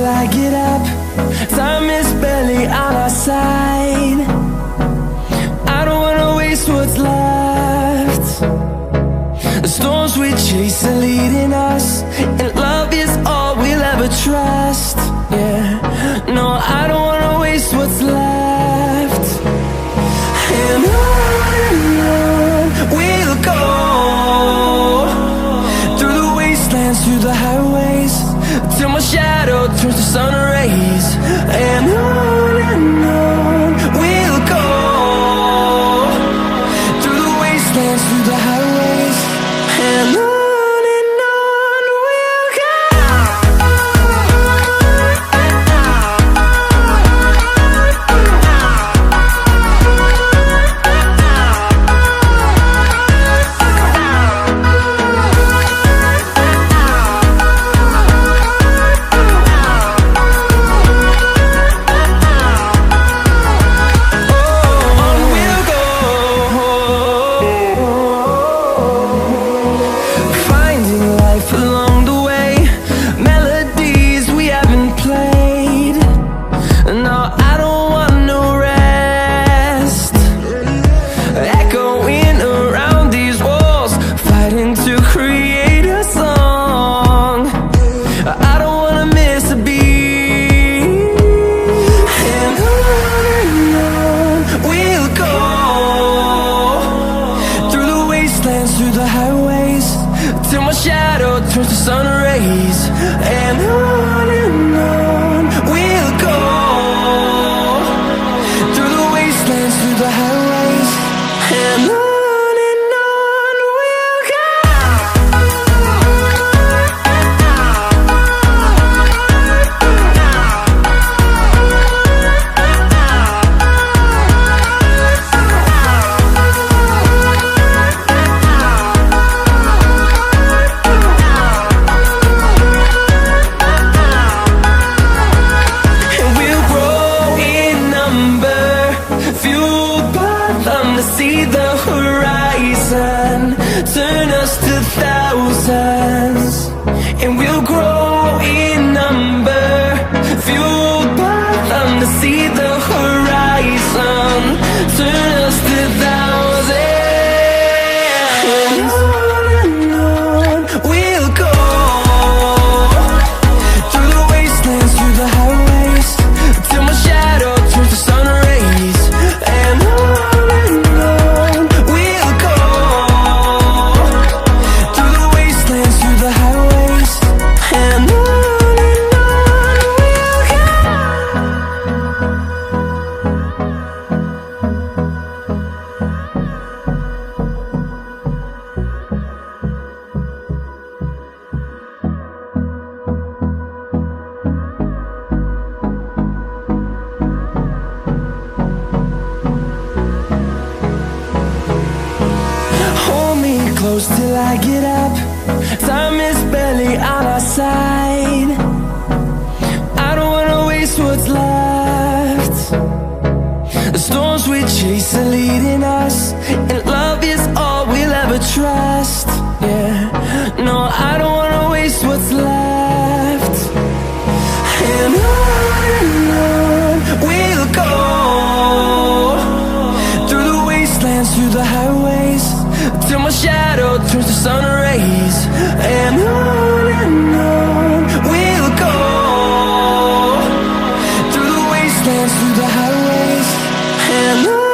I get up. Time is barely on our side. I don't wanna waste what's left. The storms we chase are leading us, and love is all we'll ever trust. Yeah, no, I don't wanna waste what's left. And on we'll go, through the wastelands, through the highways, till my shadow turns to sun rays. And on we'll go, through the wastelands, through the highways, and on. To create a song, I don't wanna miss a beat. And on we'll go, through the wastelands, through the highways, till my shadow turns to sun rays. And on we'll go, through the wastelands, through the highways, and on. See the horizon turn us to thousands, and we'll grow in number, fueled by them. To see the horizon turn us to thousands, and on we'll go, through the wastelands, through the highways, till my shadow turns to sun rays. And on close till I get up. Time is barely on our side. I don't wanna waste what's left. The storms we chase are leading us, and love is all we'll ever trust. Yeah, no, I don't wanna waste what's left. And on we'll go, through the wastelands, through the highways, till my shadow turns to sun rays. And on we'll go, through the wastelands, through the highways, and on.